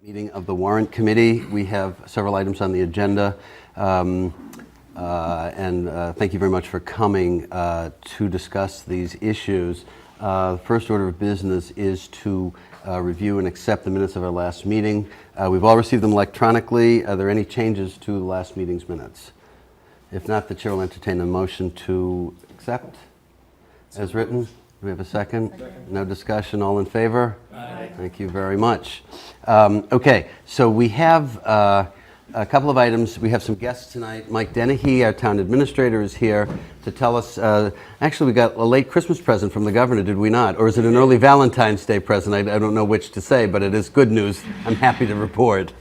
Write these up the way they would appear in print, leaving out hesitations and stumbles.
Meeting of the Warrant Committee. We have several items on the agenda, and thank you very much for coming to discuss these issues. The first order of business is to review and accept the minutes of our last meeting. We've all received them electronically. Are there any changes to the last meeting's minutes? If not, the chair will entertain a motion to accept as written. Do we have a second? No discussion. All in favor? Aye. Thank you very much. Okay, so we have a couple of items. We have some guests tonight. Mike Dennehy, our town administrator, is here to tell us. Actually, we got a late Christmas present from the governor, did we not? Or is it an early Valentine's Day present? I don't know which to say, but it is good news. I'm happy to report.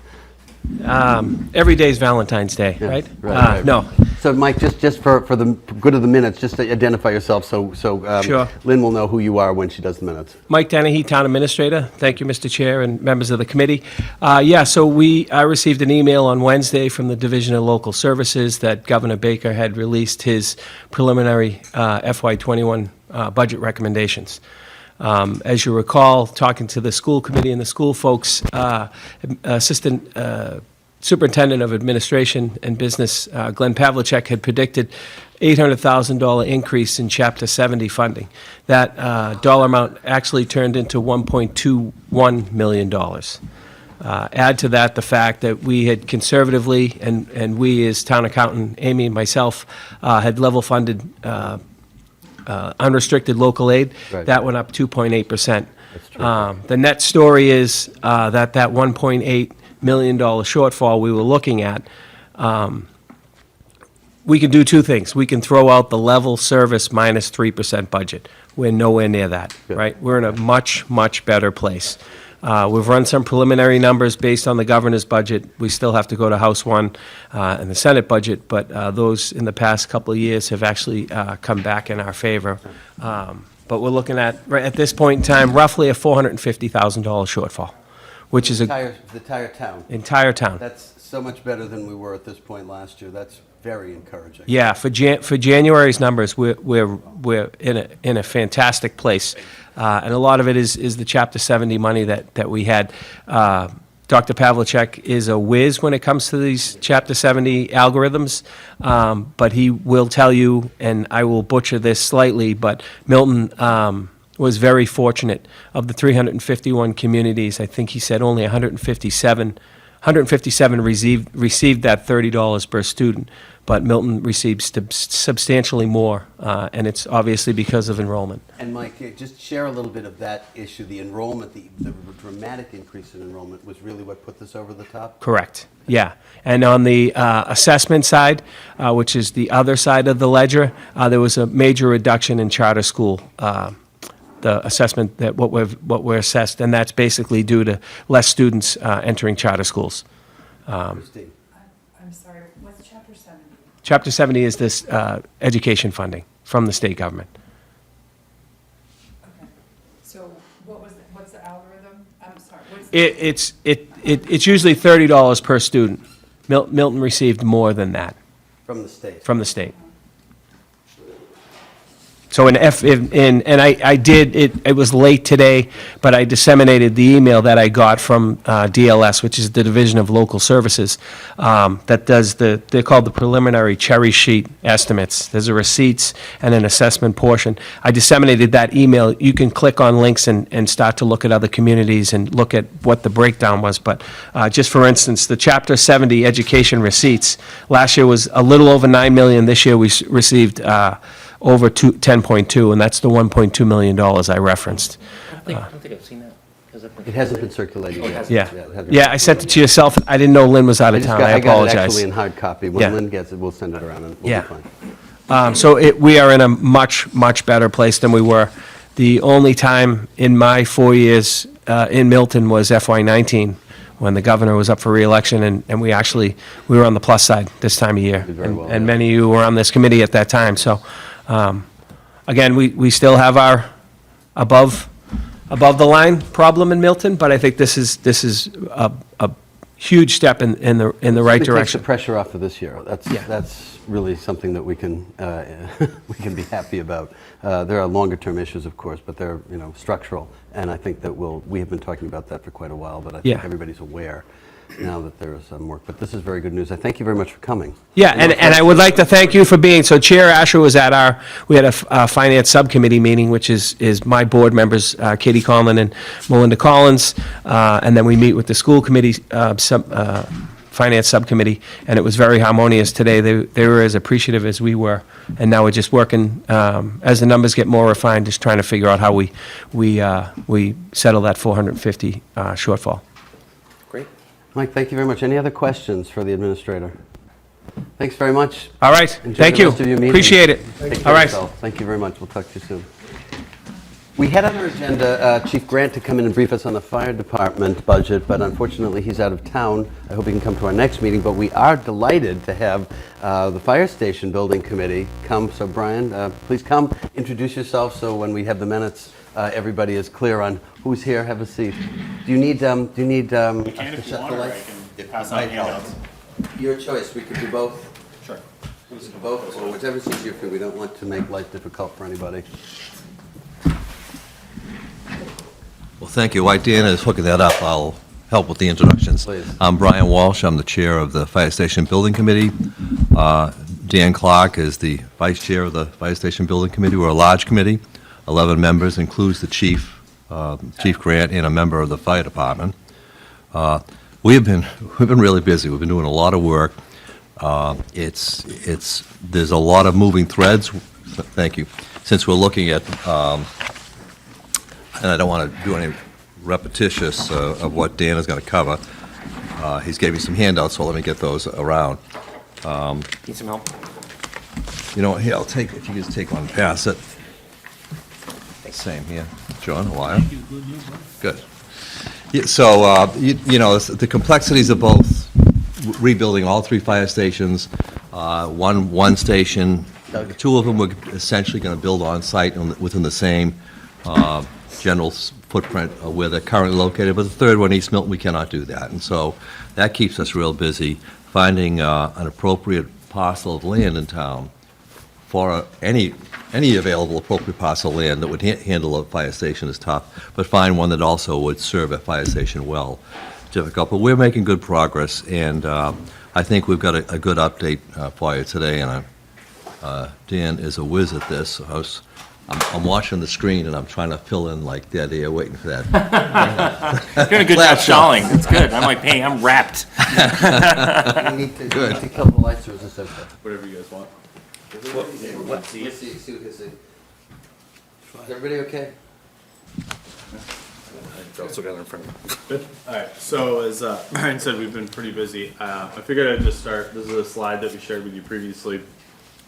Every day is Valentine's Day, yes, right? Right. No. So, Mike, just for the good of the minutes, just to identify yourself so Sure. Lynn will know who you are when she does the minutes. Mike Dennehy, Town Administrator. Thank you, Mr. Chair and members of the committee. So I received an email on Wednesday from the Division of Local Services that Governor Baker had released his preliminary FY21 budget recommendations. As you recall, talking to the school committee and the school folks, Assistant Superintendent of Administration and Business, Glenn Pavlicek, had predicted $800,000 increase in Chapter 70 funding. That dollar amount actually turned into $1.21 million. Add to that the fact that we had conservatively, and we as town accountant, Amy and myself, had level funded unrestricted local aid. Right. That went up 2.8%. The net story is that $1.8 million shortfall we were looking at, we can do two things. We can throw out the level service minus 3% budget. We're nowhere near that, right? We're in a much, much better place. We've run some preliminary numbers based on the governor's budget. We still have to go to House 1 and the Senate budget, but those in the past couple of years have actually come back in our favor. But we're looking at, right at this point in time, roughly a $450,000 shortfall, which is the entire town. Entire town. That's so much better than we were at this point last year. That's very encouraging. Yeah, for January's numbers, we're in a fantastic place. And a lot of it is the Chapter 70 money that we had. Dr. Pavlicek is a whiz when it comes to these Chapter 70 algorithms, but he will tell you, and I will butcher this slightly, but Milton was very fortunate. Of the 351 communities, I think he said only 157 received that $30 per student, but Milton received substantially more, and it's obviously because of enrollment. And Mike, just share a little bit of that issue. The enrollment, the dramatic increase in enrollment was really what put this over the top? Correct. Yeah. And on the assessment side, which is the other side of the ledger, there was a major reduction in charter school the assessment that what we're assessed, and that's basically due to less students entering charter schools. I'm sorry, what's Chapter 70? Chapter 70 is this education funding from the state government. Okay. So what's the algorithm? I'm sorry. It's usually $30 per student. Milton received more than that. From the state? From the state. So I did, it was late today, but I disseminated the email that I got from DLS, which is the Division of Local Services, that does they're called the preliminary cherry sheet estimates. There's a receipts and an assessment portion. I disseminated that email. You can click on links and start to look at other communities and look at what the breakdown was. But just for instance, the Chapter 70 education receipts, last year was a little over $9 million. This year we received over 10.2, and that's the $1.2 million I referenced. I don't think I've seen that. It hasn't been circulated yet. Yeah, I sent it to yourself. I didn't know Lynn was out of town. I apologize. I got it actually in hard copy. When Lynn gets it, we'll send it around and we'll be fine. So we are in a much, much better place than we were. The only time in my 4 years in Milton was FY19, when the governor was up for re-election, and we were on the plus side this time of year. And many of you were on this committee at that time. So again, we still have our above the line problem in Milton, but I think this is a huge step in the right It takes the direction. pressure off for this year. Yeah. That's really something that we can we can be happy about. There are longer term issues, of course, but they're structural, and I think that we have been talking about that for quite a while. But I think Yeah. everybody's aware now that there is some work. But this is very good news. I thank you very much for coming. Yeah, and I would like to thank you for being, so Chair Asher was at we had a finance subcommittee meeting, which is my board members, Katie Conlon and Melinda Collins, and then we meet with the school committee, finance subcommittee, and it was very harmonious today. They were as appreciative as we were, and now we're just working, as the numbers get more refined, just trying to figure out how we settle that 450 shortfall. Great. Mike, thank you very much. Any other questions for the administrator? Thanks very much. All right, Enjoy thank the you. rest of your meeting. Appreciate it. Take care All of right. yourself. Thank you very much. We'll talk to you soon. We had on our agenda Chief Grant to come in and brief us on the fire department budget, but unfortunately he's out of town. I hope he can come to our next meeting, but we are delighted to have the fire station building committee come. So Brian, please come, introduce yourself so when we have the minutes, everybody is clear on who's here. Have a seat. Do you need us You can to if you shut want, the or I lights? can pass out handouts. Your choice. We could do both. Sure. We could do both, or whichever's easier for you. We don't want to make life difficult for anybody. Well, thank you. While Dan is hooking that up, I'll help with the introductions. Please. I'm Brian Walsh. I'm the chair of the Fire Station Building Committee. Dan Clark is the vice chair of the Fire Station Building Committee. We're a large committee, 11 members, includes the chief, Chief Grant, and a member of the fire department. We've been really busy. We've been doing a lot of work. There's a lot of moving threads. Thank you. Since we're looking at, and I don't want to do any repetitious of what Dan is going to cover. He's gave me some handouts, so let me get those around. Need some help? Here, I'll take, if you just take one, pass it. Same here. John, how are you? Good. Yeah, so, the complexities of both rebuilding all 3 fire stations, one station, 2 of them we're essentially going to build on site within the same general footprint where they're currently located, but the 3rd one, East Milton, we cannot do that. And so that keeps us real busy. Finding an appropriate parcel of land in town for any available appropriate parcel of land that would handle a fire station is tough, but find one that also would serve a fire station well, difficult. But we're making good progress, and I think we've got a good update for you today, and Dan is a whiz at this. I'm watching the screen, and I'm trying to fill in like dead air, waiting for that. You're doing a good job stalling. It's good. I'm like, hey, I'm wrapped. We need to kill the lights, or is this okay? Whatever you guys want. Let's see what you see. Is everybody okay? It's together in front of me. All right, so as Brian said, we've been pretty busy. I figured I'd just start, this is a slide that we shared with you previously,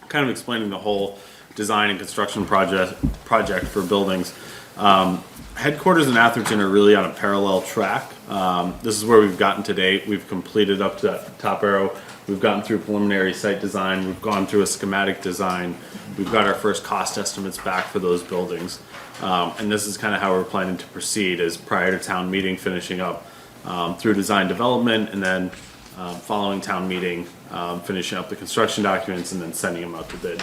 kind of explaining the whole design and construction project for buildings. Headquarters and Atherton are really on a parallel track. This is where we've gotten to date. We've completed up to that top arrow. We've gotten through preliminary site design. We've gone through a schematic design. We've got our first cost estimates back for those buildings. And this is kind of how we're planning to proceed, is prior to town meeting, finishing up through design development, and then following town meeting, finishing up the construction documents and then sending them out to bid.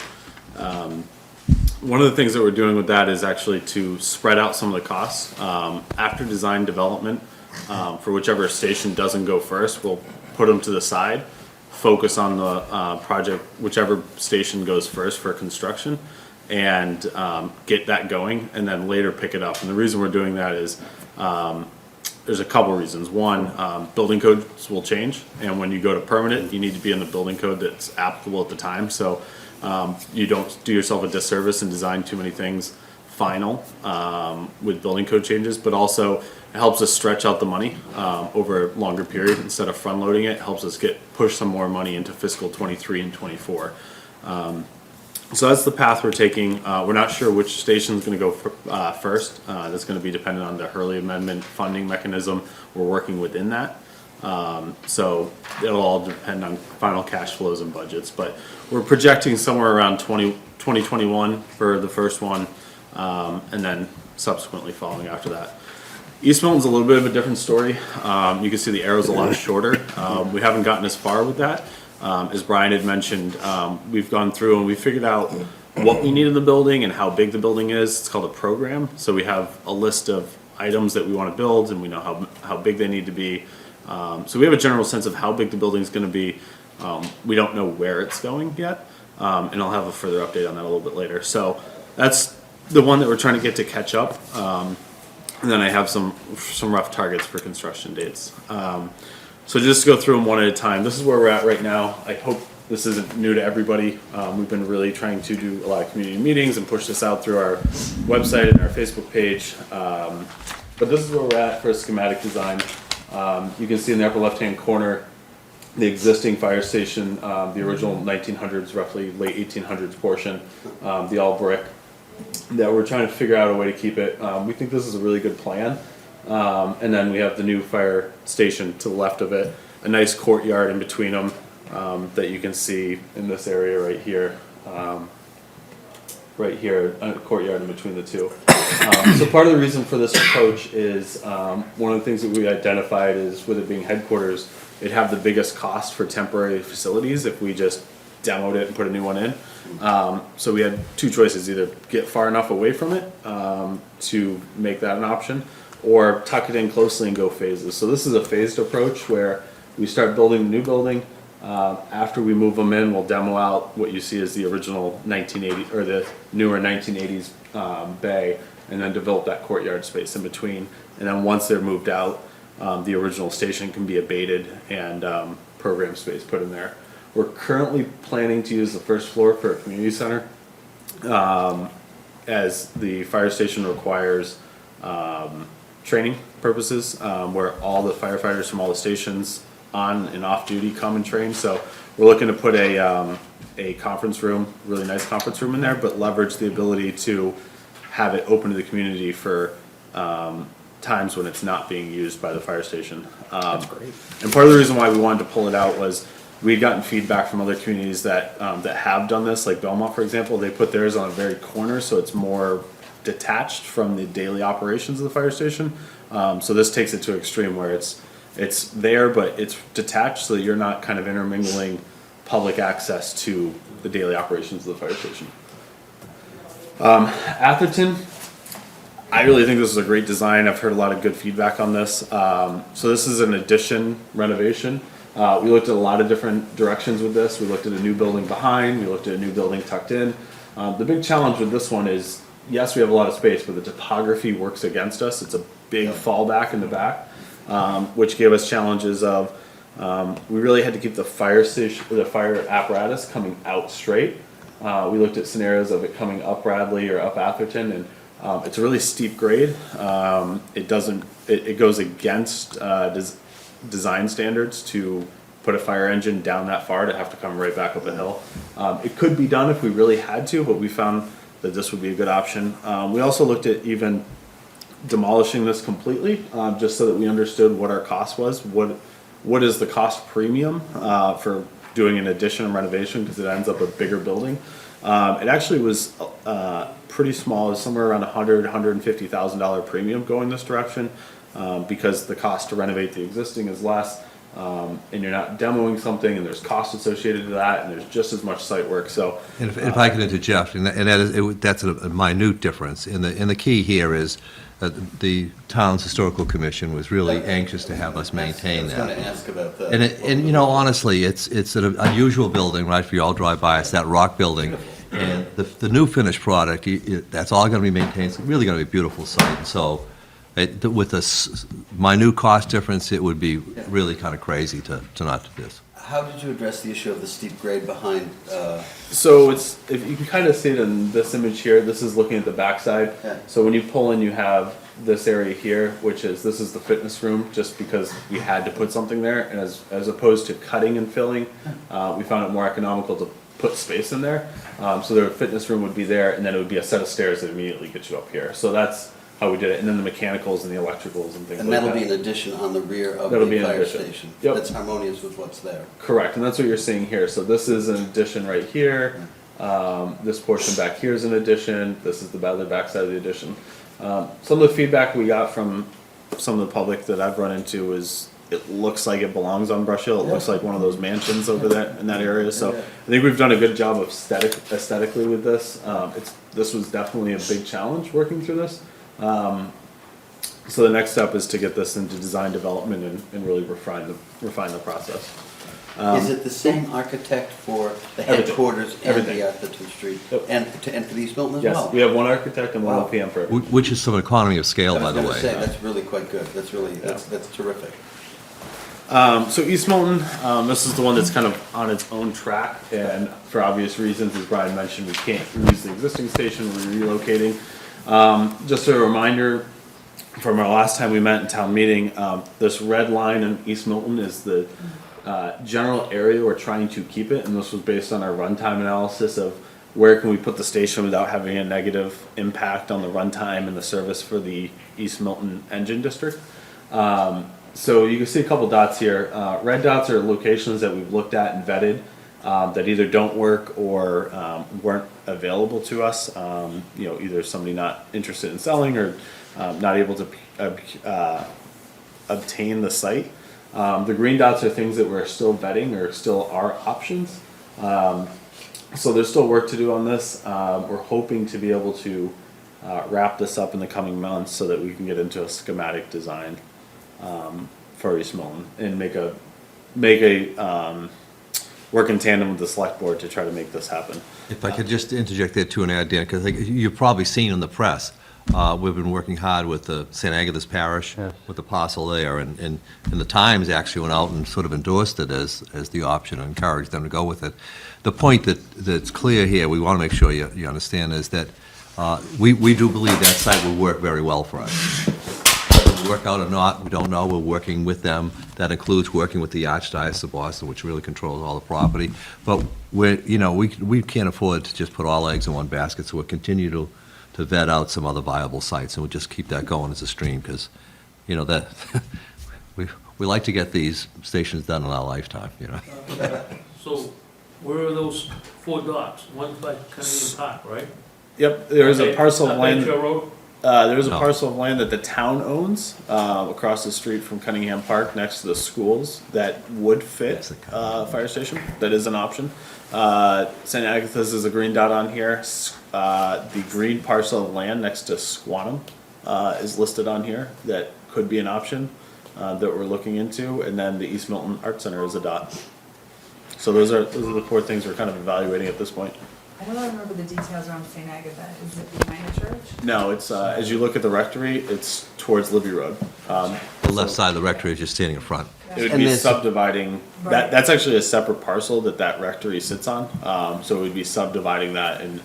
One of the things that we're doing with that is actually to spread out some of the costs. After design development, for whichever station doesn't go first, we'll put them to the side, focus on the project, whichever station goes first for construction, and get that going, and then later pick it up. And the reason we're doing that is there's a couple reasons. One, building codes will change, and when you go to permanent, you need to be in the building code that's applicable at the time. So you don't do yourself a disservice and design too many things final with building code changes, but also it helps us stretch out the money over a longer period. Instead of front loading it, helps us push some more money into fiscal 23 and 24. So that's the path we're taking. We're not sure which station is going to go first. That's going to be dependent on the Hurley Amendment funding mechanism. We're working within that. So it'll all depend on final cash flows and budgets, but we're projecting somewhere around 2021 for the first one, and then subsequently following after that. East Milton's a little bit of a different story. You can see the arrow's a lot shorter. We haven't gotten as far with that. As Brian had mentioned, we've gone through and we figured out what we need in the building and how big the building is. It's called a program. So we have a list of items that we want to build, and we know how big they need to be. So we have a general sense of how big the building's going to be. We don't know where it's going yet, and I'll have a further update on that a little bit later. So that's the one that we're trying to get to catch up. And then I have some rough targets for construction dates. So just to go through them one at a time. This is where we're at right now. I hope this isn't new to everybody. We've been really trying to do a lot of community meetings and push this out through our website and our Facebook page. But this is where we're at for a schematic design. You can see in the upper left-hand corner the existing fire station, the original 1900s, roughly late 1800s portion, the all brick, that we're trying to figure out a way to keep it. We think this is a really good plan. And then we have the new fire station to the left of it, a nice courtyard in between them that you can see in this area right here. Right here, a courtyard in between the two. So part of the reason for this approach is one of the things that we identified is with it being headquarters, it'd have the biggest cost for temporary facilities if we just demoed it and put a new one in. So we had two choices: either get far enough away from it to make that an option, or tuck it in closely and go phases. So this is a phased approach where we start building the new building. After we move them in, we'll demo out what you see as the original 1980 or the newer 1980s bay, and then develop that courtyard space in between. And then once they're moved out, the original station can be abated and program space put in there. We're currently planning to use the first floor for a community center, as the fire station requires training purposes, where all the firefighters from all the stations on and off duty come and train. So we're looking to put a conference room, really nice conference room in there, but leverage the ability to have it open to the community for times when it's not being used by the fire station. That's great. And part of the reason why we wanted to pull it out was we'd gotten feedback from other communities that that have done this, like Belmont, for example. They put theirs on a very corner, so it's more detached from the daily operations of the fire station. So this takes it to an extreme where it's there, but it's detached, so that you're not kind of intermingling public access to the daily operations of the fire station. Atherton, I really think this is a great design. I've heard a lot of good feedback on this. So this is an addition renovation. We looked at a lot of different directions with this. We looked at a new building behind, we looked at a new building tucked in. The big challenge with this one is, yes, we have a lot of space, but the topography works against us. It's a big fallback in the back, which gave us challenges of, we really had to keep the fire station, the fire apparatus coming out straight. We looked at scenarios of it coming up Bradley or up Atherton, and it's a really steep grade. It goes against design standards to put a fire engine down that far to have to come right back up a hill. It could be done if we really had to, but we found that this would be a good option. We also looked at even demolishing this completely, just so that we understood what our cost was. What is the cost premium for doing an addition and renovation, because it ends up a bigger building. It actually was pretty small. It was somewhere around $150,000 premium going this direction, because the cost to renovate the existing is less, and you're not demoing something, and there's cost associated to that, and there's just as much site work. So, And if I could interject, and that's a minute difference, and the key here is that the town's historical commission was really anxious to have us maintain that. I was going to ask about that. And you know, honestly, it's an unusual building, right? For you all drive by, it's that rock building. And the new finished product, that's all going to be maintained. It's really going to be a beautiful site. And so with this minute cost difference, it would be really kind of crazy to not do this. How did you address the issue of the steep grade behind? So if you can kind of see it in this image here, this is looking at the backside. Yeah. So when you pull in, you have this area here, this is the fitness room, just because we had to put something there, and as opposed to cutting and filling, we found it more economical to put space in there. So the fitness room would be there, and then it would be a set of stairs that immediately get you up here. So that's how we did it, and then the mechanicals and the electricals and things And like that. that'll be an addition on the rear of That'll be the an fire addition. station. Yep. That's harmonious with what's there. Correct, and that's what you're seeing here. So this is an addition right here. This portion back here is an addition. This is the other backside of the addition. Some of the feedback we got from some of the public that I've run into is it looks like it belongs on Brush Hill. It looks like one of those mansions over there in that area. So I think we've done a good job of aesthetically with this. This was definitely a big challenge working through this. So the next step is to get this into design development and really refine the process. Is it the same architect for the Everything. headquarters and Everything. the Atherton Street? Yep. And for the East Milton as well? Yes, we have one architect and one Wow. PM for everything. Which is some economy of scale, by I was the gonna way. say, that's really quite good. That's really, that's terrific. So East Milton, this is the one that's kind of on its own track, and for obvious reasons, as Brian mentioned, we can't use the existing station, we're relocating. Just a reminder, from our last time we met in town meeting, this red line in East Milton is the general area we're trying to keep it, and this was based on our runtime analysis of where can we put the station without having a negative impact on the runtime and the service for the East Milton engine district. So you can see a couple dots here. Red dots are locations that we've looked at and vetted that either don't work or weren't available to us. Either somebody not interested in selling or not able to obtain the site. The green dots are things that we're still vetting or still are options. So there's still work to do on this. We're hoping to be able to wrap this up in the coming months so that we can get into a schematic design for East Milton and make a work in tandem with the select board to try to make this happen. If I could just interject there too and add, Dan, because you've probably seen in the press, we've been working hard with the St. Agatha's Parish, with the parcel there, and the Times actually went out and sort of endorsed it as the option and encouraged them to go with it. The point that's clear here, we want to make sure you understand, is that we do believe that site will work very well for us. Whether it will work out or not, we don't know. We're working with them. That includes working with the Archdiocese of Boston, which really controls all the property. But we can't afford to just put all eggs in one basket, so we'll continue to vet out some other viable sites, and we'll just keep that going as a stream, because, that, we like to get these stations done in our lifetime, So where are those 4 dots? One's by Cunningham Park, right? Yep, there is a parcel of land. Bayshore Road? There is a No. parcel of land that the town owns across the street from Cunningham Park, next to the schools, that would fit a fire station. That is an option. St. Agatha's is a green dot on here. The green parcel of land next to Squantum is listed on here. That could be an option that we're looking into. And then the East Milton Art Center is a dot. So those are the 4 things we're kind of evaluating at this point. I don't remember the details around St. Agatha. Is it behind the church? No, it's as you look at the rectory, it's towards Libby Road. The left side of the rectory is just standing in front. It would And be there's- subdividing, Right. that's actually a separate parcel that rectory sits on. So it would be subdividing that and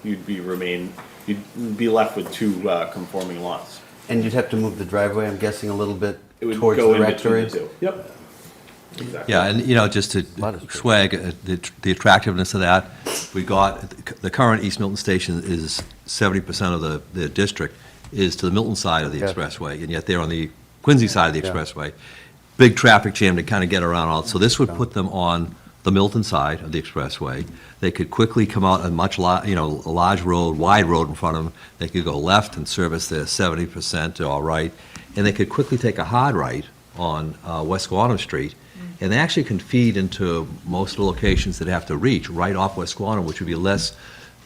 you'd be left with 2 conforming lots. And you'd have to move the driveway, I'm guessing, a little bit It would towards go the in between rectory? the 2. Yep. Exactly. Yeah, and, just to Lot of space. swag the attractiveness of that, the current East Milton station is 70% of the district is to the Milton side of the Yes. expressway, and yet they're on the Quincy side of the Yeah. expressway. Big traffic jam to kind of get around all, so this would put them on the Milton side of the expressway. They could quickly come out a a large road, wide road in front of them. They could go left and service their 70% or right, and they could quickly take a hard right on West Squantum Street, and they actually can feed into most of the locations that have to reach right off West Squantum, which would be less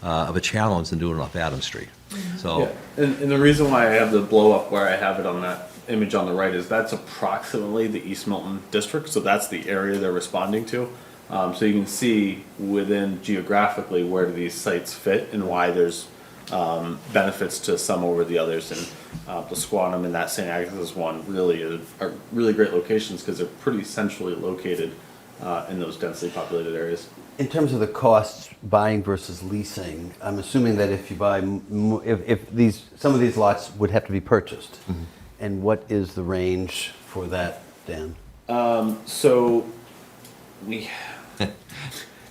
of a challenge than doing it off Adams Street. So, Yeah, and the reason why I have the blow up where I have it on that image on the right is that's approximately the East Milton district, so that's the area they're responding to. So you can see within geographically where do these sites fit and why there's benefits to some over the others. And the Squantum and that St. Agatha's one really are really great locations because they're pretty centrally located in those densely populated areas. In terms of the costs, buying versus leasing, I'm assuming that if you buy, some of these lots would have to be purchased. Mm-hmm. And what is the range for that, Dan? So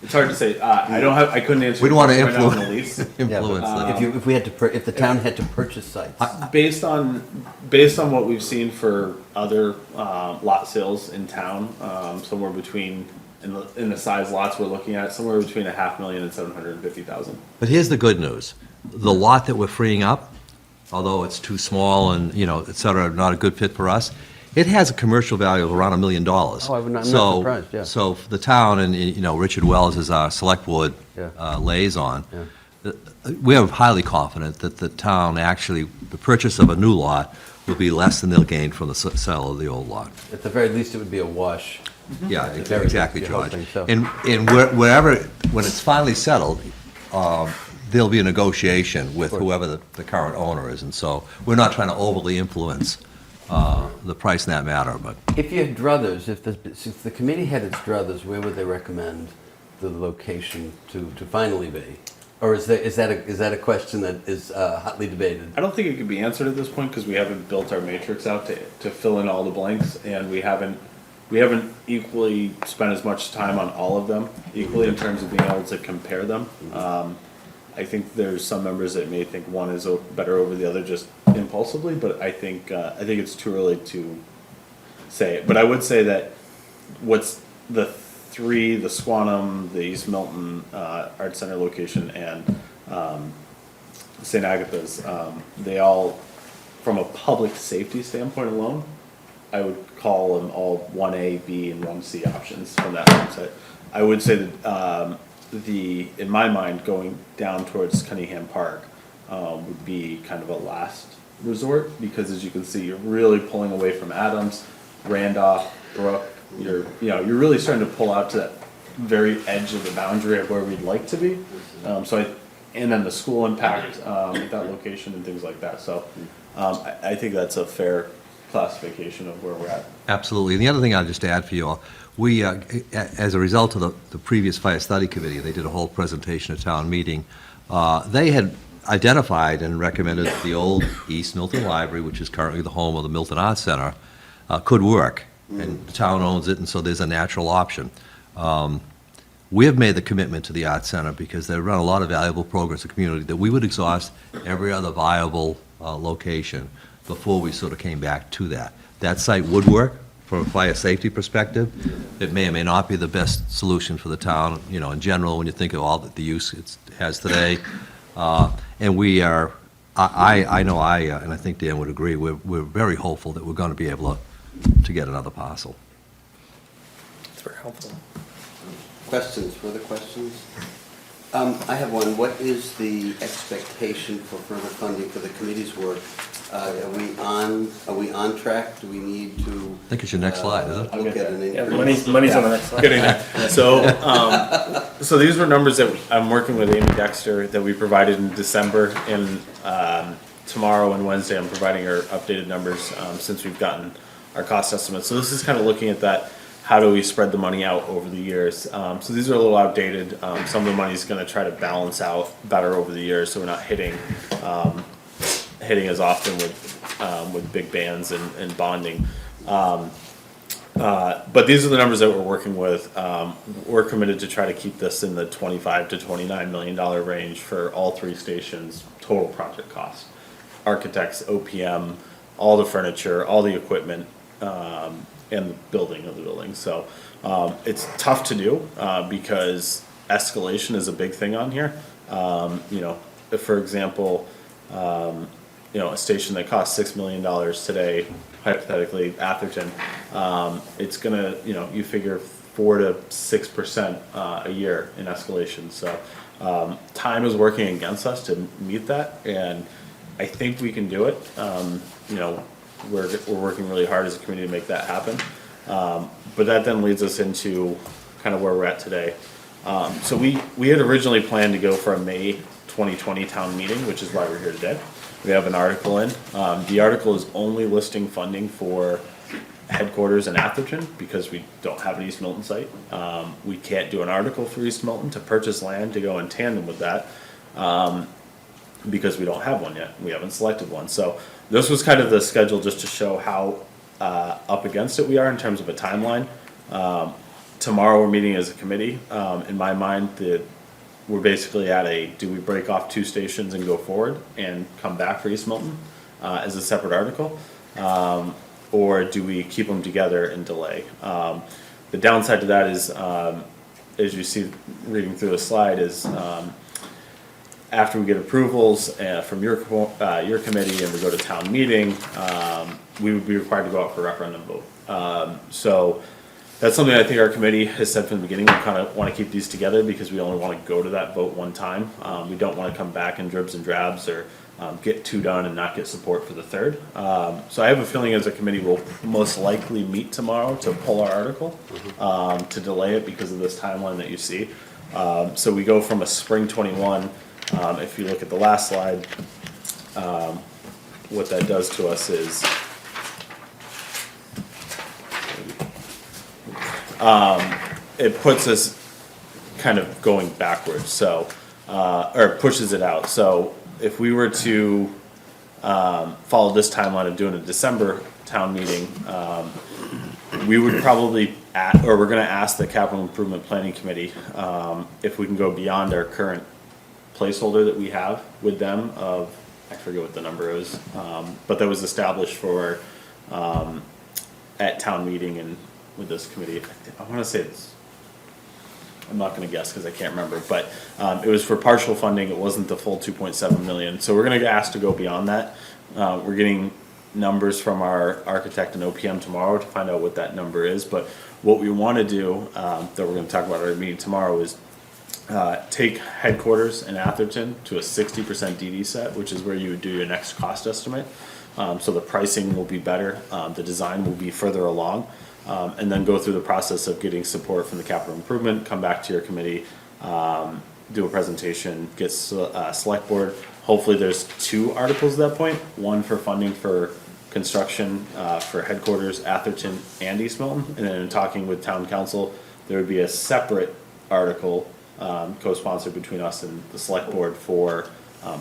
it's hard to say. I couldn't answer. We don't want to your question right now on influence, the lease. influence that. If the town had to purchase sites, Based on what we've seen for other lot sales in town, somewhere between in the size lots we're looking at, somewhere between $500,000 and $750,000. But here's the good news. The lot that we're freeing up although it's too small and, you know, et cetera, not a good fit for us, it has a commercial value of around $1 million. Oh, I'm not surprised, yeah. So for the town, and, you know, Richard Wells is our select board Yeah. liaison, Yeah. we are highly confident that the town actually, the purchase of a new lot will be less than they'll gain from the sale of the old lot. At the very least, it would be a wash. Yeah, Very exactly, good. George. You're hoping so. And wherever, when it's finally settled, there'll be a negotiation with course. whoever the current owner is, and so we're not trying to overly influence the price in that matter, but If you had druthers, if the committee had its druthers, where would they recommend the location to finally be? Or is that a question that is hotly debated? I don't think it could be answered at this point because we haven't built our matrix out to fill in all the blanks, and we haven't equally spent as much time on all of them equally in terms of being able to compare them. I think there's some members that may think one is better over the other just impulsively, but I think it's too early to say it. But I would say that what's the three, the Squantum, the East Milton Art Center location, and St. Agatha's, they all, from a public safety standpoint alone, I would call them all 1A, B, and 1C options from that mindset. I would say that in my mind, going down towards Cunningham Park would be kind of a last resort, because as you can see, you're really pulling away from Adams, Randolph, Brook. You're really starting to pull out to that very edge of the boundary of where we'd like to be. And then the school impact at that location and things like that. So I think that's a fair classification of where we're at. absolutely. And the other thing I'll just add for you all, we, as a result of the previous fire study committee, they did a whole presentation at town meeting. They had identified and recommended the old East Milton Library, which is currently the home of the Milton Arts Center, could work. And the town owns it, and so there's a natural option. We have made the commitment to the Arts Center because they run a lot of valuable programs in the community, that we would exhaust every other viable location before we sort of came back to that. That site would work from a fire safety perspective. It may or may not be the best solution for the town, you know, in general, when you think of all the use it has today. And we are, I know and I think Dan would agree, we're very hopeful that we're going to be able to get another parcel. It's very helpful. Questions, further questions? I have one. What is the expectation for further funding for the committee's work? Are we on track? Do we need to? I think it's your next slide, isn't it? Look at an increase? Money's on the next slide. Getting there. So these were numbers that I'm working with Amy Dexter that we provided in December, and tomorrow and Wednesday I'm providing her updated numbers since we've gotten our cost estimates. So this is kind of looking at that. How do we spread the money out over the years? So these are a little outdated. Some of the money is going to try to balance out better over the years, so we're not hitting as often with big bands and bonding. But these are the numbers that we're working with. We're committed to try to keep this in the $25 to $29 million range for all three stations, total project cost. Architects, OPM, all the furniture, all the equipment, and the building of the building. So it's tough to do because escalation is a big thing on here. If, for example, a station that costs $6 million today, hypothetically, Atherton, it's gonna, you figure 4 to 6% a year in escalation. So time is working against us to meet that, and I think we can do it. We're working really hard as a community to make that happen. But that then leads us into kind of where we're at today. So we had originally planned to go for a May 2020 town meeting, which is why we're here today. We have an article in. The article is only listing funding for headquarters in Atherton because we don't have an East Milton site. We can't do an article for East Milton to purchase land to go in tandem with that because we don't have one yet. We haven't selected one. So this was kind of the schedule just to show how up against it we are in terms of a timeline. Tomorrow we're meeting as a committee. In my mind, we're basically at do we break off 2 stations and go forward and come back for East Milton as a separate article? Or do we keep them together and delay? The downside to that is, as you see reading through the slide, is after we get approvals from your committee and we go to town meeting, we would be required to go out for a referendum vote. So that's something I think our committee has said from the beginning. We kind of want to keep these together because we only want to go to that vote one time. We don't want to come back in dribs and drabs or get two done and not get support for the third. So I have a feeling as a committee we'll most likely meet tomorrow to pull our article, to delay it because of this timeline that you see. So we go from a spring 21, if you look at the last slide, what that does to us is it puts us kind of going backwards, so, or pushes it out. So if we were to follow this timeline of doing a December town meeting, we would probably, we're gonna ask the Capital Improvement Planning Committee if we can go beyond our current placeholder that we have with them of, I forget what the number is, but that was established for at town meeting and with this committee. I wanna say it's, I'm not gonna guess because I can't remember, but it was for partial funding. It wasn't the full 2.7 million. So we're gonna get asked to go beyond that. We're getting numbers from our architect and OPM tomorrow to find out what that number is. But what we want to do, that we're gonna talk about at our meeting tomorrow, is take headquarters in Atherton to a 60% DD set, which is where you would do your next cost estimate. So the pricing will be better, the design will be further along. And then go through the process of getting support from the capital improvement, come back to your committee, do a presentation, get select board. Hopefully there's 2 articles at that point, one for funding for construction for headquarters, Atherton and East Milton. And then in talking with town council, there would be a separate article co-sponsored between us and the select board for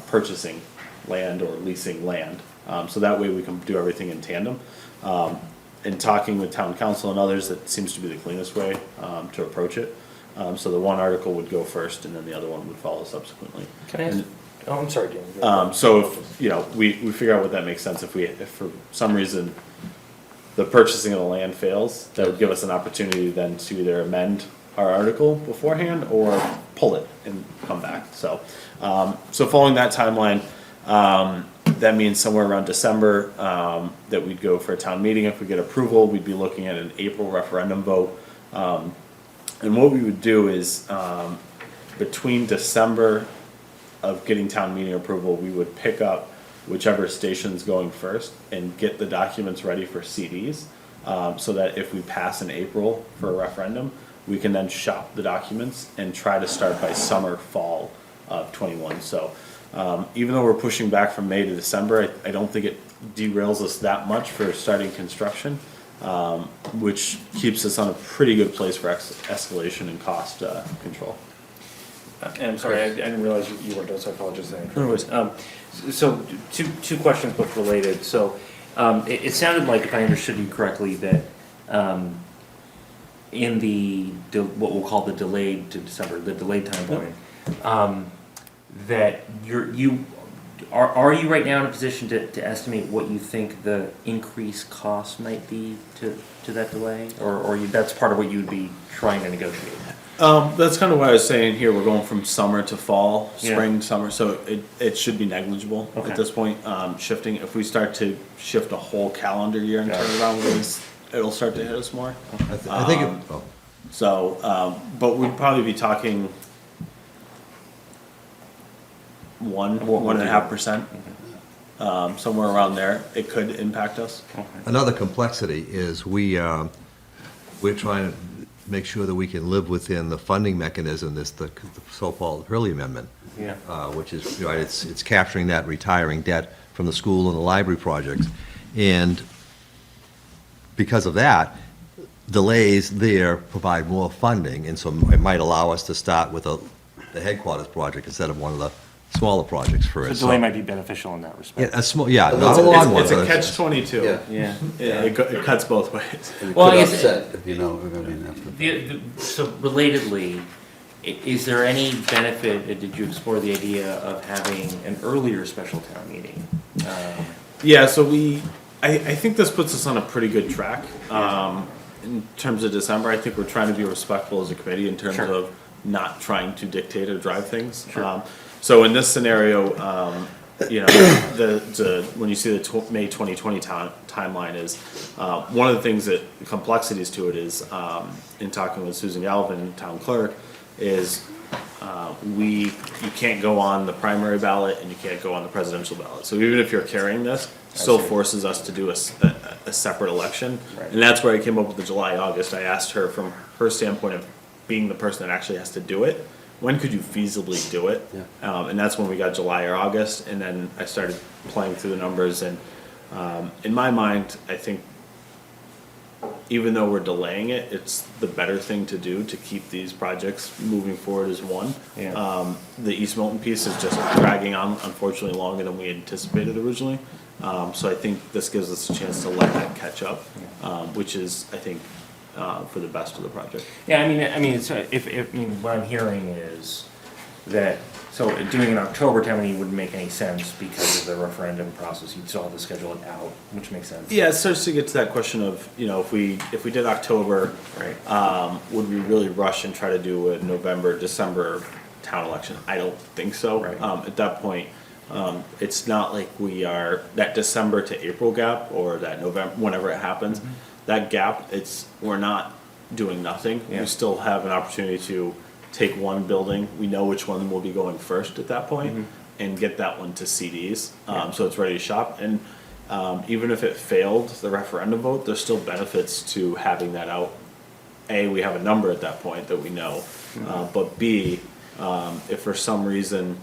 purchasing land or leasing land. So that way we can do everything in tandem. In talking with town council and others, that seems to be the cleanest way to approach it. So the one article would go first and then the other one would follow subsequently. Can I ask? Oh, I'm sorry, Dan. So if, we figure out what that makes sense, if for some reason the purchasing of the land fails, that would give us an opportunity then to either amend our article beforehand or pull it and come back. So, so following that timeline, that means somewhere around December, that we'd go for a town meeting. If we get approval, we'd be looking at an April referendum vote. And what we would do is, between December of getting town meeting approval, we would pick up whichever station's going first and get the documents ready for CDs. So that if we pass in April for a referendum, we can then shop the documents and try to start by summer, fall of 21. So, even though we're pushing back from May to December, I don't think it derails us that much for starting construction, which keeps us on a pretty good place for escalation and cost control. And I'm sorry, I didn't realize you weren't done, so I apologize. So two questions, both related. So it sounded like, if I understood you correctly, that in the what we'll call the delayed to December, the delayed timeline, that are you right now in a position to estimate what you think the increased cost might be to that delay, or that's part of what you'd be trying to negotiate? That's kind of what I was saying here. We're going from summer to fall, spring, Yeah. summer, so it should be negligible Okay. at this point. Shifting, if we start to shift a whole calendar year and turn it around, it'll start to hit us more. I think it, So, but we'd probably be talking 1.5%, somewhere around there. It could impact us. another complexity is we're trying to make sure that we can live within the funding mechanism, the so-called Hurley Amendment. Yeah. Which is, right, it's capturing that retiring debt from the school and the library projects. And because of that, delays there provide more funding, and so it might allow us to start with the headquarters project instead of one of the smaller projects The first. delay might be beneficial in that respect. Yeah, not a long one. It's a but catch-22. Yeah. Yeah. It cuts both ways. And it Well, could I guess- upset if you know we're gonna be in after. So relatedly, is there any benefit, did you explore the idea of having an earlier special town meeting? Yeah, so I think this puts us on a pretty good track. In terms of December, I think we're trying to be respectful as a committee in terms Sure. of not trying to dictate or drive things. Sure. So in this scenario, you know, when you see the May 2020 timeline is, one of the things that complexities to it is, in talking with Susan Galvin, town clerk, is you can't go on the primary ballot and you can't go on the presidential ballot. So even if you're carrying this, still forces us to do a separate election. Right. And that's where I came up with the July, August. I asked her from her standpoint of being the person that actually has to do it, when could you feasibly do it? Yeah. And that's when we got July or August, and then I started playing through the numbers, and in my mind, I think even though we're delaying it, it's the better thing to do to keep these projects moving forward as one. Yeah. The East Milton piece is just dragging on, unfortunately, longer than we anticipated originally. So I think this gives us a chance to let that catch up, which is, I think, for the best of the project. Yeah, I mean, it's, what I'm hearing is that, so doing an October town meeting wouldn't make any sense because of the referendum process. You'd still have to schedule it out, which makes sense. Yeah, it starts to get to that question of, you know, if we did October, Right. would we really rush and try to do a November, December town election? I don't think so. Right. At that point, it's not like we are, that December to April gap, or that November, whenever it happens, that gap, we're not doing nothing. Yeah. We still have an opportunity to take one building, we know which one will be going first at that point, and get that one to CDs, so it's ready to shop. And even if it failed the referendum vote, there's still benefits to having that out. A, we have a number at that point that we know, but B, if for some reason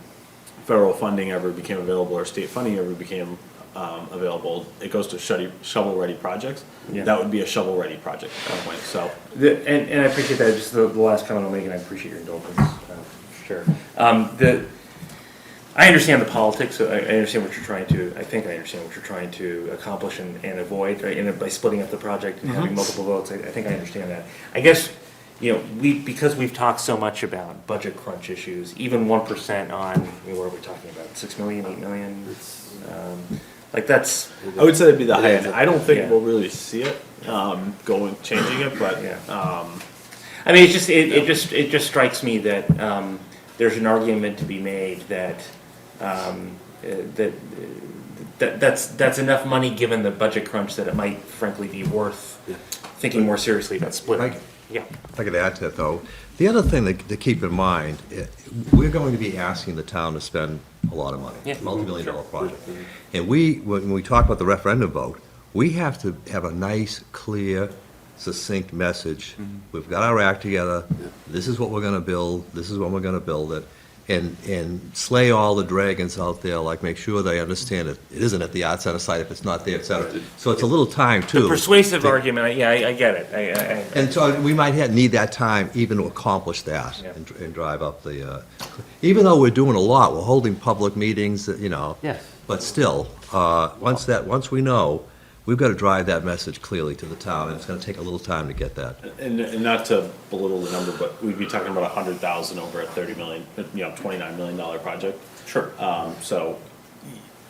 federal funding ever became available or state funding ever became available, it goes to shovel-ready projects. Yeah. That would be a shovel-ready project at that point, so. And I appreciate that, just the last comment I'll make, and I appreciate your indulgence, for sure. I understand the politics, so I understand what you're trying to, I think I understand what you're trying to accomplish and avoid, right? And by splitting up the project and having multiple votes, I think I understand that. I guess, you know, because we've talked so much about budget crunch issues, even 1% on, what are we talking about, 6 million, 8 million? Like that's, I would say it'd be the high end. I don't think Yeah. we'll really see it changing it, but yeah. I mean, it just strikes me that there's an argument to be made that that's enough money given the budget crunch that it might frankly be worth thinking more seriously about splitting. Yeah. If I could add to that, though, the other thing to keep in mind, we're going to be asking the town to spend a lot of money, Yeah. multi-million-dollar project. And when we talk about the referendum vote, we have to have a nice, clear, succinct message. We've got our act together, this is what we're gonna build, this is when we're gonna build it, and slay all the dragons out there, like make sure they understand it isn't at the Art Center site if it's not there, et cetera. So it's a little time, too. The persuasive argument, yeah, I get it. And so we might need that time even to accomplish that Yeah. and drive up the, even though we're doing a lot, we're holding public meetings, you know. Yes. But still, once we know, we've got to drive that message clearly to the town, and it's going to take a little time to get that. and not to belittle the number, but we'd be talking about 100,000 over a 30 million, $29 million project. Sure. So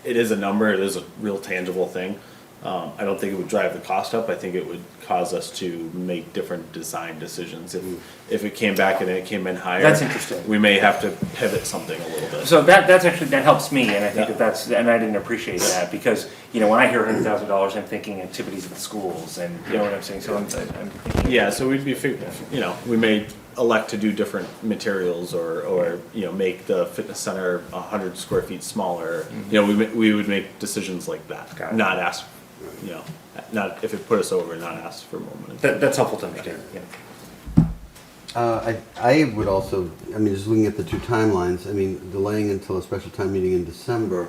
it is a number, it is a real tangible thing. I don't think it would drive the cost up. I think it would cause us to make different design decisions. If it came back and it came in higher. That's interesting. We may have to pivot something a little bit. So that's actually, that helps me, and I think Yeah. and I didn't appreciate that, because, when I hear $100,000, I'm thinking activities at the schools, and you know what I'm saying, so I'm thinking. Yeah, so we'd be, we may elect to do different materials or make the fitness center 100 square feet smaller. We would make decisions like that, Got it. not ask, not, if it put us over, not ask for more money. That's helpful to understand, yeah. I would also, just looking at the two timelines, delaying until a special town meeting in December,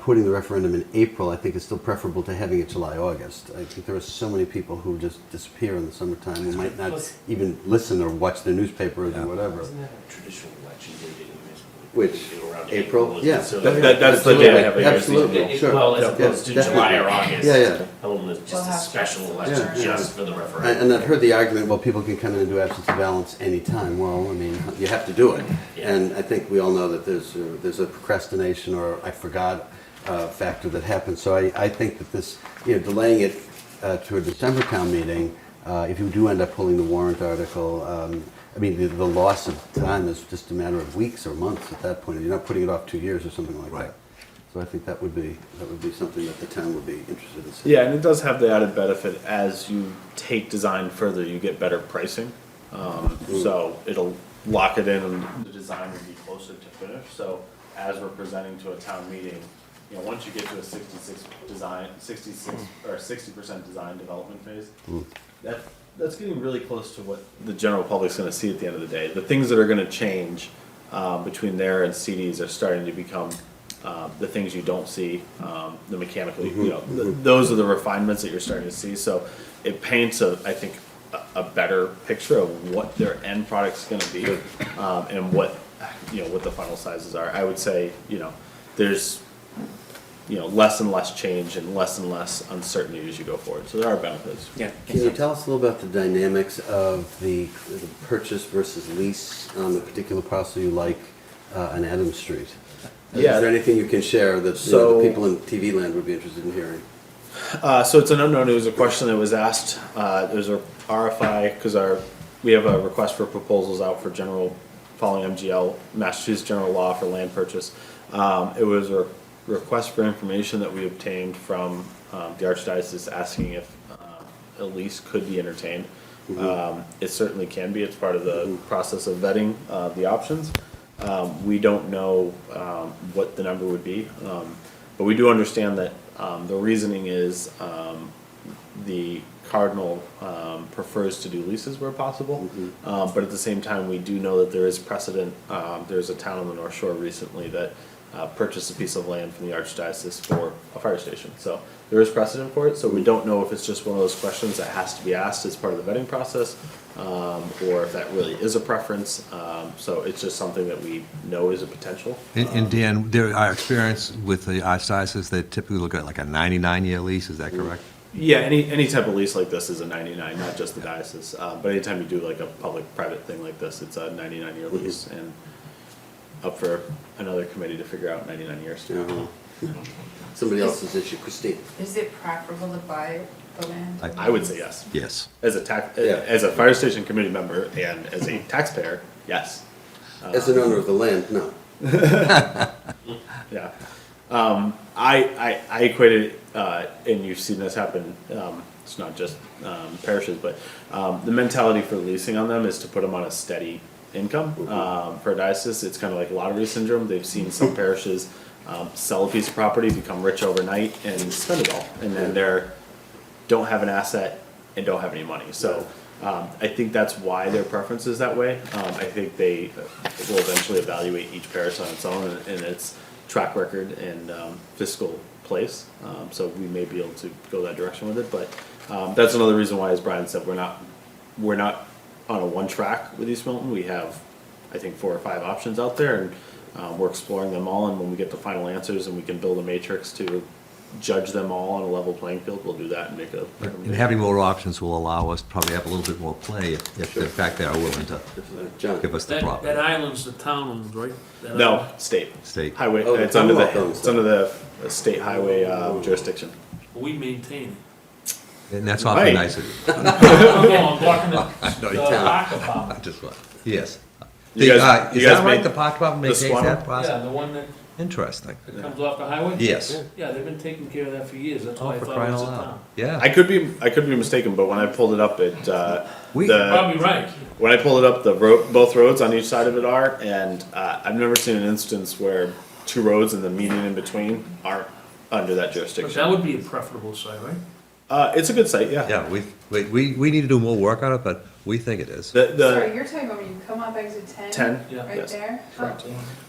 putting the referendum in April, I think is still preferable to having it July, August. I think there are so many people who just disappear in the summertime who might not even listen or watch their newspapers or whatever. Isn't that a traditional election day in municipal? Which, They go around April? isn't it? Yeah. So That's the day I have a Absolutely, sure. Well, as Yeah, opposed to definitely. July or August. Yeah. Holding just We'll a have to- special election Yeah. just for the referendum. And I've heard the argument, well, people can come in and do absentee ballots anytime. Well, you have to do it. Yeah. And I think we all know that there's a procrastination or I forgot factor that happens. So I think that this, delaying it to a December town meeting, if you do end up pulling the warrant article, I mean, the loss of time is just a matter of weeks or months at that point. You're not putting it off 2 years or something like Right. that. So I think that would be something that the town would be interested in seeing. Yeah, and it does have the added benefit as you take design further, you get better pricing. So it'll lock it in and the design will be closer to finish. So as we're presenting to a town meeting, you know, once you get to a 60% design development phase, that's getting really close to what the general public's gonna see at the end of the day. The things that are gonna change, between there and CDs are starting to become, the things you don't see, the mechanical, you know, those are the refinements that you're starting to see. So it paints I think, a better picture of what their end product's gonna be, and what, you know, what the final sizes are. I would say, you know, there's, you know, less and less change and less uncertainty as you go forward. So there are benefits. Yeah. Can you tell us a little about the dynamics of the purchase versus lease on the particular parcel you like on Adams Street? Yeah. Is there anything you can share that So- the people in TV land would be interested in hearing? So it's an unknown. It was a question that was asked. There's a RFI because we have a request for proposals out for following MGL, Massachusetts General Law for land purchase. It was a request for information that we obtained from the Archdiocese asking if a lease could be entertained. It certainly can be. It's part of the process of vetting the options. We don't know what the number would be, but we do understand that the reasoning is the Cardinal prefers to do leases where possible, but at the same time, we do know that there is precedent. There's a town on the North Shore recently that purchased a piece of land from the Archdiocese for a fire station. So there is precedent for it. So we don't know if it's just one of those questions that has to be asked as part of the vetting process, or if that really is a preference. So it's just something that we know is a potential. And Dan, our experience with the Archdiocese, they typically look at like a 99-year lease, is that correct? Yeah, any type of lease like this is a 99, not just the diocese. But anytime you do like a public-private thing like this, it's a 99-year lease, and up for another committee to figure out 99 years. Somebody else's issue, Christine. Is it preferable to buy the land? I would say yes. Yes. As Yeah. as a fire station committee member and as a taxpayer, yes. As an owner of the land, no. Yeah. I equate it, and you've seen this happen, it's not just parishes, but the mentality for leasing on them is to put them on a steady income. For a diocese, it's kind of like lottery syndrome. They've seen some parishes sell a piece of property, become rich overnight, and spend it all, and then don't have an asset and don't have any money. So I think that's why their preference is that way. I think they will eventually evaluate each parish on its own and its track record and fiscal place. So we may be able to go that direction with it, but that's another reason why, as Brian said, we're not on a one track with East Milton. We have, I think, 4 or 5 options out there, and we're exploring them all. And when we get the final answers and we can build a matrix to judge them all on a level playing field, we'll do that and make a And recommendation. having more options will allow us to probably have a little bit more play if in fact they are willing to John? give us the That property. island's the town owns, right? That No, island? state. State. Highway, Oh, the it's under Commonwealth owns it's under the state highway jurisdiction. We maintain And that's awfully Right. nice of you. it. No, I'm talking to the town. park department. Just what? Yes. You guys- Is you guys that right? make The park department the maintains Swanner? that Yeah, process? the one that Interesting. comes off the highway? Yes. Yeah, they've been taking care of that for years, that's Oh, why I for thought it crying was out a loud. town. Yeah. I could be mistaken, but when I pulled it up, We- the Probably right. when I pulled it up, both roads on each side of it are, and I've never seen an instance where 2 roads and the median in between aren't under that But jurisdiction. that would be a preferable site, right? It's a good site, yeah. Yeah, we need to do more work on it, but we think it is. The Sorry, you're talking about when you come off exit 10? 10, Yeah. Right yes. there? Correct.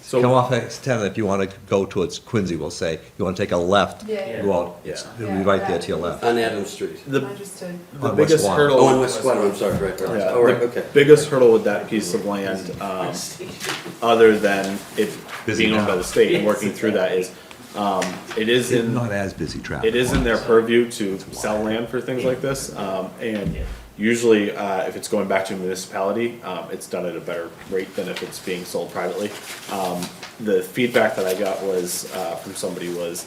So Come off X10, if you want to go towards Quincy, we'll say, you want to take a left, Yeah. go out, Yeah. it'll be right there to your left. On Adams Street. the Understood. the On biggest West Swan. hurdle. Oh, on West Square, I'm sorry, right, right. Yeah, Oh, right, the okay. biggest hurdle with that piece of land, other than it Busy being owned now. by the state and working through that is, it is in, Not as busy traffic. it is in their purview to sell land for things like this. And usually, if it's going back to a municipality, it's done at a better rate than if it's being sold privately. The feedback that I got was, from somebody was,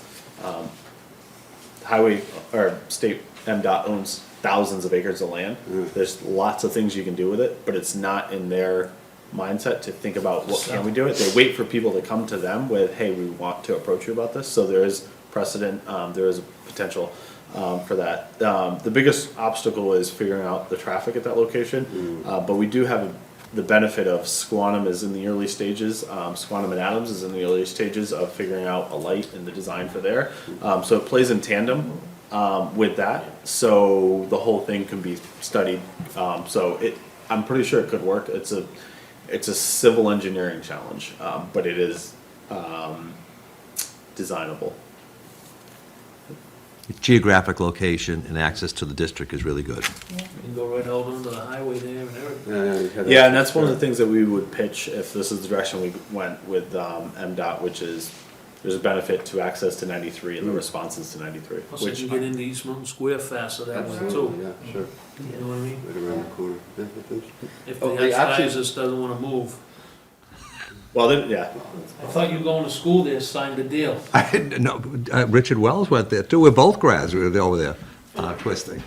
highway, or state MDOT owns thousands of acres of land. There's lots of things you can do with it, but it's not in their mindset to think about what can we do it. They wait for people to come to them with, hey, we want to approach you about this. So there is precedent, there is a potential for that. The biggest obstacle is figuring out the traffic at that location, but we do have the benefit of Squantum is in the early stages. Squantum and Adams is in the early stages of figuring out a light and the design for there. So it plays in tandem with that. So the whole thing can be studied. I'm pretty sure it could work. It's a civil engineering challenge, but it is designable. Geographic location and access to the district is really good. You can go right out onto the highway there and everything. Yeah, and that's one of the things that we would pitch if this is the direction we went with MDOT, which is there's a benefit to access to 93 and the responses to 93. Plus you can get into East Mountain Square faster that way too. Yeah, sure. You know what I mean? Right around the corner. Yeah, that's interesting. If Oh, the the option- ex-Isis doesn't wanna move. Well, yeah. I thought you going to school there, signed a deal. No, Richard Wells went there too. We're both grads. We were over there twisting.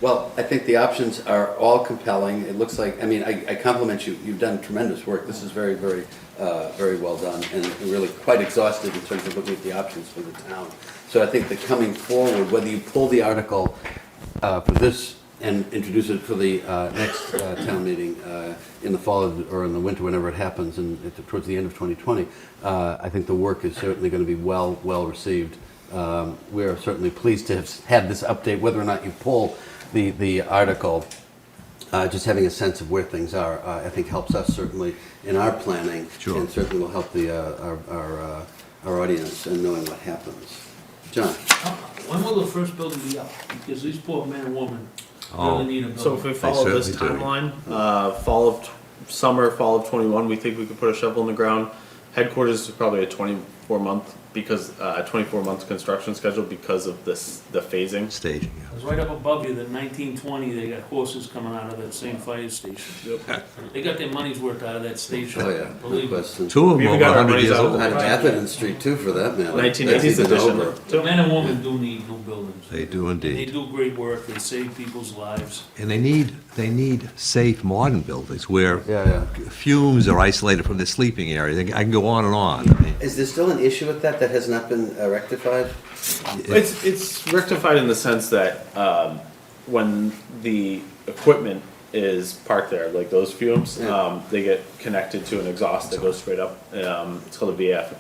Well, I think the options are all compelling. It looks like, I mean, I compliment you. You've done tremendous work. This is very, very, very well done and really quite exhaustive in terms of looking at the options for the town. So I think that coming forward, whether you pull the article for this and introduce it for the next town meeting in the fall or in the winter, whenever it happens, and towards the end of 2020, I think the work is certainly going to be well received. We are certainly pleased to have had this update, whether or not you pull the article. Just having a sense of where things are, I think helps us certainly in our planning, Sure. and certainly will help our audience in knowing what happens. John? When will the first building be up? Because these poor men and women Oh. really need a building. So if we follow this certainly do. timeline, summer, fall of 21, we think we could put a shovel in the ground. Headquarters is probably a 24-month because 24-month construction schedule because of the phasing. Staging, yeah. It's right up above you, that 1920, they got horses coming out of that same fire station. They got their money's worth out of that station. Oh, yeah, no Believe me. question. Two of them We've over got our 100 money's years out. old. Out of Atherton Street too, for that matter. 1980s That's even edition. over. The men and women do need new buildings. They do And they indeed. do great work, they save people's lives. And they need safe modern buildings where Yeah. fumes are isolated from the sleeping area. I can go on and on. I mean, Is there still an issue with that has not been rectified? It's rectified in the sense that when the equipment is parked there, like those fumes, Yeah. they get connected to an exhaust that goes straight up. It's called a VAF,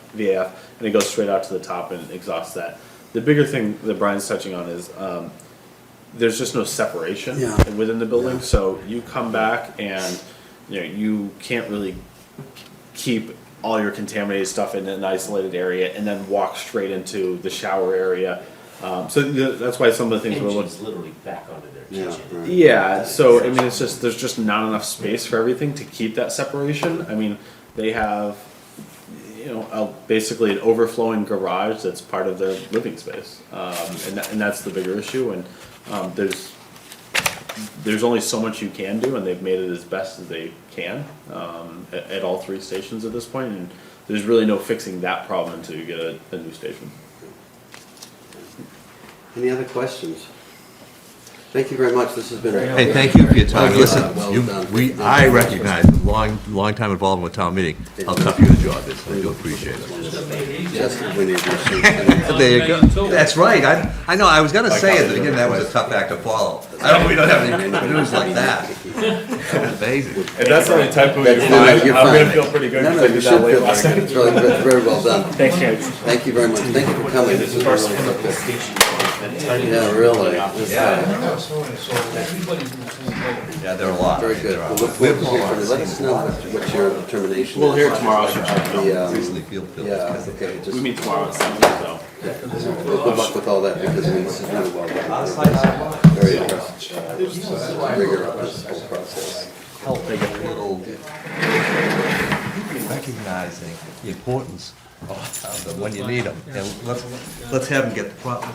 and it goes straight out to the top and exhausts that. The bigger thing that Brian's touching on is there's just no separation Yeah. within the building. Yeah. So you come back and you can't really keep all your contaminated stuff in an isolated area and then walk straight into the shower area. That's why some of the things we're looking. Kitchen's literally back onto their Yeah, kitchen. right. Yeah, so I mean, it's just there's just not enough space for everything to keep that separation. I mean, they have basically an overflowing garage that's part of their living space, and that's the bigger issue. And there's only so much you can do, and they've made it as best as they can at all three stations at this point. And there's really no fixing that problem until you get a new station. Any other questions? Thank you very much. This has been. Hey, thank you for your time. Listen, Well done. I recognize long time involvement with town meeting, how tough your job is. I do appreciate it. Just as we need to. There you go. That's right. I know, I was gonna say at the beginning, that was a tough act to follow. We don't have any news like that. Amazing. If that's the only typo That's you no, find, you're I'm gonna fine. feel pretty good. No, because I you did should that late feel last pretty good. night. It's really very well done. Thanks, James. Thank you very much. Thank you for coming. This is really. Yeah, really. Everybody's in the same boat. Yeah, there are a lot. Very good. We'll look forward to hearing from you. Let us know what your determination is. We'll hear tomorrow. Recently field bills. Yeah, okay, just. We meet tomorrow at 7, so. Good luck with all that, because I mean, this is really well done. Very impressive. Rigor of this whole process. Help make a little recognizing the importance of them when you need them. And let's have them get the proper.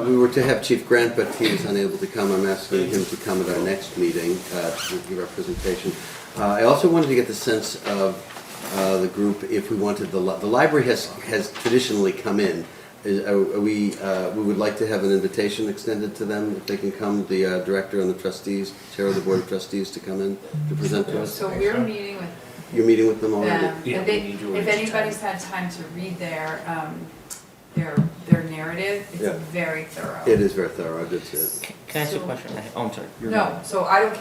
We were to have Chief Grant, but he is unable to come. I'm asking him to come at our next meeting to give our presentation. I also wanted to get the sense of the group, if we wanted the library has traditionally come in We would like to have an invitation extended to them, if they can come, the director and the trustees, chair of the board of trustees, to come in to present to us. So we're meeting with You're meeting with them already? them. Yeah, And we they, need to if arrange anybody's had time to read their narrative, Yeah. it's very thorough. It is very thorough, I did see it. Can I ask you a So- question? Oh, I'm sorry. You're No, so I don't,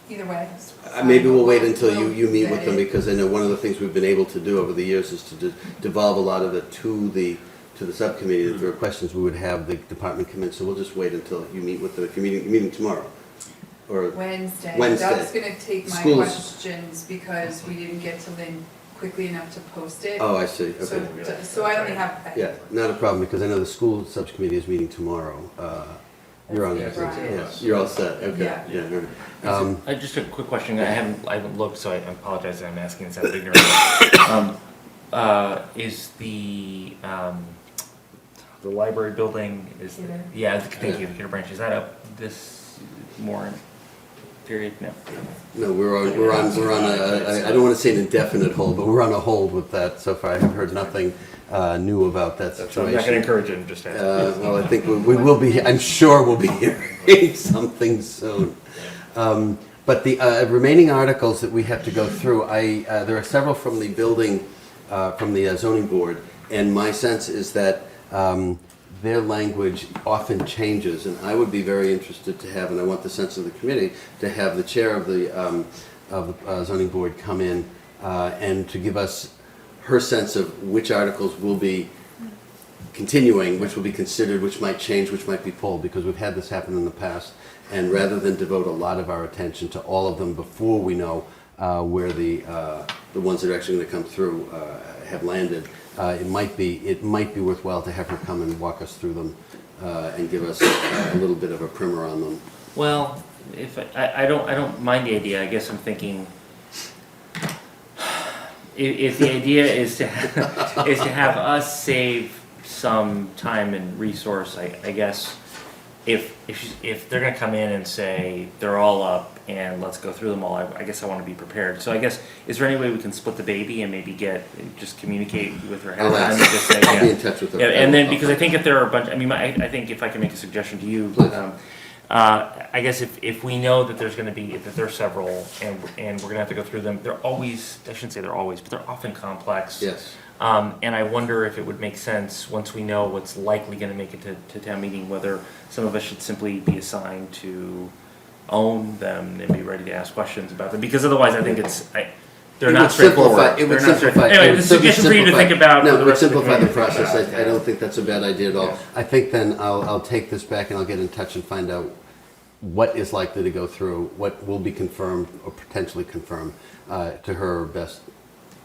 either way. it's fine, Maybe but we'll wait until we'll you meet with vet them, it. because I know one of the things we've been able to do over the years is to devolve a lot of it to the subcommittee. If there are questions, we would have the department come in, so we'll just wait until you meet with them. If you're meeting tomorrow, or, Wednesday. Wednesday. That's gonna take my Schools- questions because we didn't get to Lynn quickly enough to post it. oh, I see, So, okay. so I only have. Yeah, not a problem, because I know the school subcommittee is meeting tomorrow. You're on that, Right. yes, you're all set, okay. Yeah. all right. Just a quick question. I haven't looked, so I apologize. I'm asking this out of ignorance. Is the library building is Theater. yeah? Thank you, Theater Branch. Is that up this warrant period? No. No, we're on, I don't want to say an indefinite hold, but we're on a hold with that so far. I have heard nothing new about that So I'm situation. not going to encourage it. I'm just asking. Well, I think we will be, I'm sure we'll be hearing something soon. But the remaining articles that we have to go through, there are several from the building, from the zoning board, and my sense is that their language often changes, and I would be very interested to have, and I want the sense of the committee, to have the chair of the zoning board come in and to give us her sense of which articles will be continuing, which will be considered, which might change, which might be pulled, because we've had this happen in the past. And rather than devote a lot of our attention to all of them before we know where the ones that are actually going to come through have landed, it might be worthwhile to have her come and walk us through them and give us a little bit of a primer on them. Well, if I don't mind the idea. I guess I'm thinking if the idea is to have us save some time and resource, I guess if they're going to come in and say they're all up and let's go through them all, I guess I want to be prepared. So I guess, is there any way we can split the baby and maybe just communicate with her ahead of time and just say, I'll be in touch with her. yeah, and then, because I think if there are a bunch, I think if I can make a suggestion to you, Please. I guess if we know that there's gonna be, that there are several, and we're gonna have to go through them, they're always, I shouldn't say they're always, but they're often complex. Yes. And I wonder if it would make sense, once we know what's likely gonna make it to town meeting, whether some of us should simply be assigned to own them and be ready to ask questions about them, because otherwise I think they're not straightforward. It would They're not simplify. straightforward. Anyway, it would the suggestion for you to simplify- think about. No, for it the would rest of the simplify the community. process. I don't think that's a bad idea at all. Yeah. I think then I'll take this back and I'll get in touch and find out what is likely to go through, what will be confirmed or potentially confirmed to her best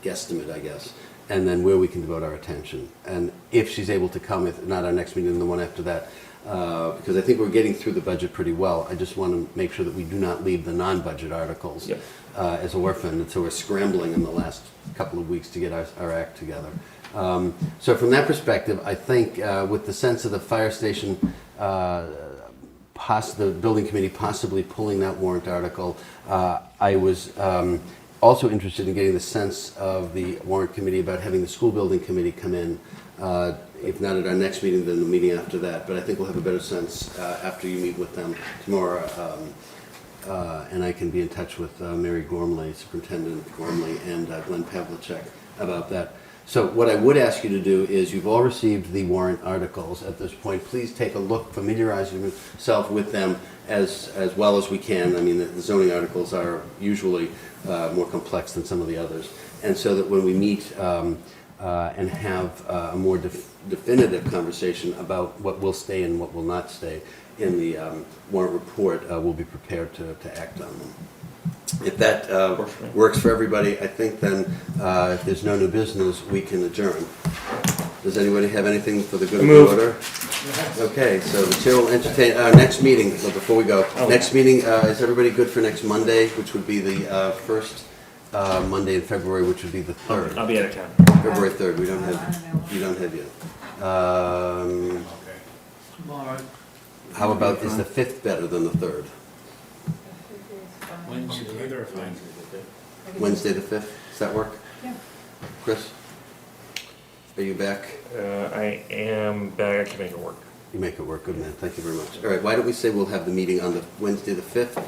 guesstimate, I guess, and then where we can devote our attention. And if she's able to come, if not our next meeting, the one after that, because I think we're getting through the budget pretty well. I just want to make sure that we do not leave the non-budget articles Yep. as orphaned, and so we're scrambling in the last couple of weeks to get our act together. So from that perspective, I think with the sense of the fire station, the building committee possibly pulling that warrant article, I was also interested in getting the sense of the warrant committee about having the school building committee come in, if not at our next meeting, then the meeting after that. But I think we'll have a better sense after you meet with them tomorrow. And I can be in touch with Mary Gormley, Superintendent Gormley, and Glenn Pavlicek about that. So what I would ask you to do is, you've all received the warrant articles at this point. Please take a look, familiarize yourself with them as well as we can. I mean, the zoning articles are usually more complex than some of the others. And so that when we meet and have a more definitive conversation about what will stay and what will not stay in the warrant report, we'll be prepared to act on them. If that works for everybody, I think then if there's no new business, we can adjourn. Does anybody have anything for the good of the order? Okay, so the chair will entertain our next meeting. So before we go, next meeting, is everybody good for next Monday, which would be the first Monday in February, which would be the 3rd? I'll be out of town. February 3rd. We don't have yet. All right. How about, is the 5th better than the 3rd? Wednesday. Wednesday the 5th, does that work? Yeah. Chris? Are you back? I am back, I can make it work. You make it work, good man, thank you very much. All right, why don't we say we'll have the meeting on the Wednesday the 5th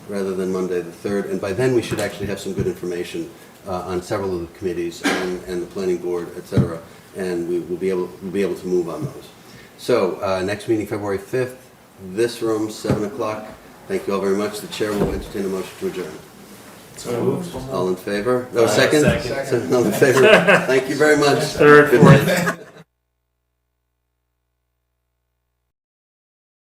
rather than Monday the 3rd, and by then we should actually have some good information on several of the committees and the planning board, et cetera, and we'll be able to move on those. So, next meeting, February 5th, this room, 7 o'clock. Thank you all very much. The chair will entertain a motion to adjourn. All in favor? No, second? Second. All in favor? Thank you very much. Third, Good fourth. night.